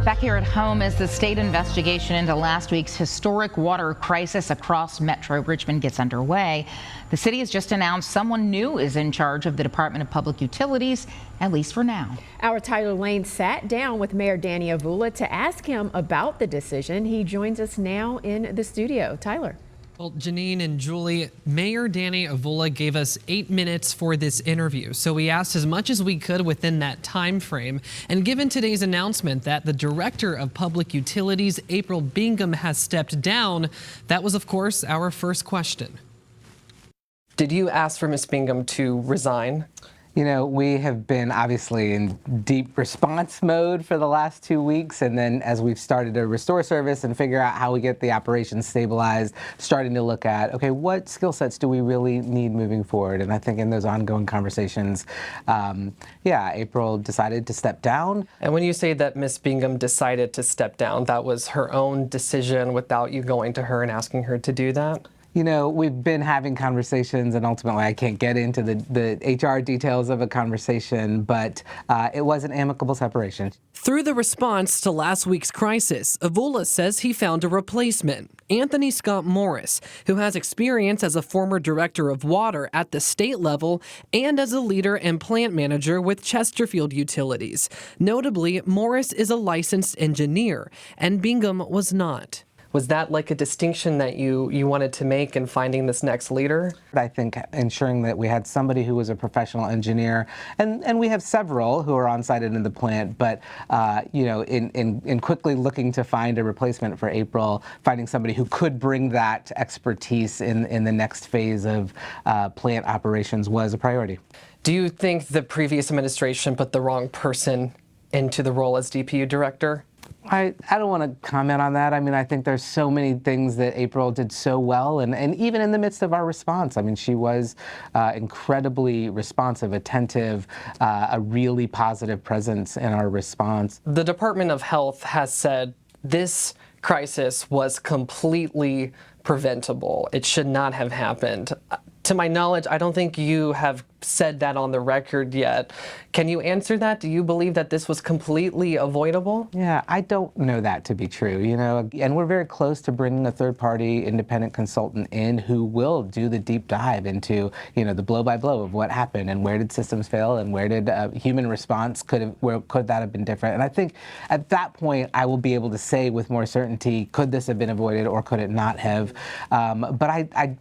Back here at home, as the state investigation into last week's historic water crisis across Metro Richmond gets underway, the city has just announced someone new is in charge of the Department of Public Utilities, at least for now. Our Tyler Layne sat down with Mayor Danny Avula to ask him about the decision. He joins us now in the studio. Tyler. Well, Janine and Julie, Mayor Danny Avula gave us 8 minutes for this interview, so we asked as much as we could within that time frame. And given today's announcement that the Director of Public Utilities, April Bingham, has stepped down, that was, of course, our first question. Did you ask for Ms. Bingham to resign? You know, we have been obviously in deep response mode for the last 2 weeks, and then as we've started to restore service and figure out how we get the operations stabilized, starting to look at, okay, what skill sets do we really need moving forward? And I think in those ongoing conversations, April decided to step down. And when you say that Ms. Bingham decided to step down, that was her own decision without you going to her and asking her to do that? You know, we've been having conversations, and ultimately I can't get into the HR details of a conversation, but it was an amicable separation. Through the response to last week's crisis, Avula says he found a replacement, Anthony Scott Morris, who has experience as a former director of water at the state level and as a leader and plant manager with Chesterfield Utilities. Notably, Morris is a licensed engineer, and Bingham was not. Was that like a distinction that you wanted to make in finding this next leader? I think ensuring that we had somebody who was a professional engineer, and we have several who are on site and in the plant, but in quickly looking to find a replacement for April, finding somebody who could bring that expertise in the next phase of plant operations was a priority. Do you think the previous administration put the wrong person into the role as DPU director? I don't want to comment on that. I mean, I think there's so many things that April did so well, and even in the midst of our response, I mean, she was incredibly responsive, attentive, a really positive presence in our response. The Department of Health has said this crisis was completely preventable. It should not have happened. To my knowledge, I don't think you have said that on the record yet. Can you answer that? Do you believe that this was completely avoidable? Yeah, I don't know that to be true, and we're very close to bringing a third-party independent consultant in who will do the deep dive into, the blow-by-blow of what happened and where did systems fail and where did human response where could that have been different. And I think at that point, I will be able to say with more certainty, could this have been avoided or could it not have? But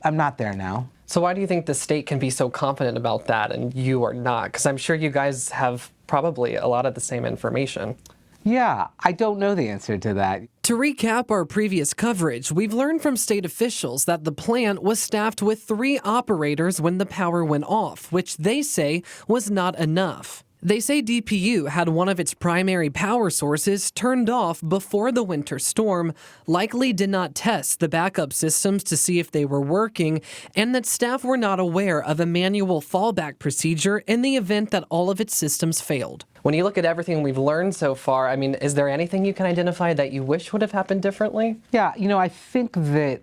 I'm not there now. So why do you think the state can be so confident about that and you are not? Because I'm sure you guys have probably a lot of the same information. Yeah, I don't know the answer to that. To recap our previous coverage, we've learned from state officials that the plant was staffed with 3 operators when the power went off, which they say was not enough. They say DPU had one of its primary power sources turned off before the winter storm, likely did not test the backup systems to see if they were working, and that staff were not aware of a manual fallback procedure in the event that all of its systems failed. When you look at everything we've learned so far, I mean, is there anything you can identify that you wish would have happened differently? Yeah, I think that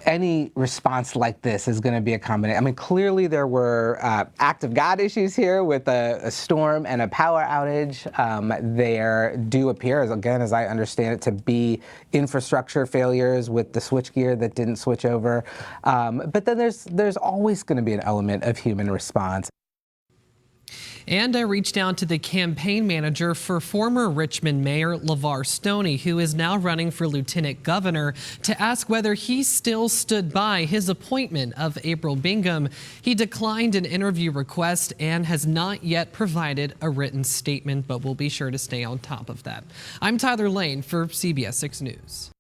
any response like this is going to be a combination. I mean, clearly there were act of God issues here with a storm and a power outage. There do appear, as I understand it, to be infrastructure failures with the switchgear that didn't switch over. But then there's always going to be an element of human response. And I reached out to the campaign manager for former Richmond Mayor LeVar Stoney, who is now running for lieutenant governor, to ask whether he still stood by his appointment of April Bingham. He declined an interview request and has not yet provided a written statement, but we'll be sure to stay on top of that. I'm Tyler Layne for CBS 6 News.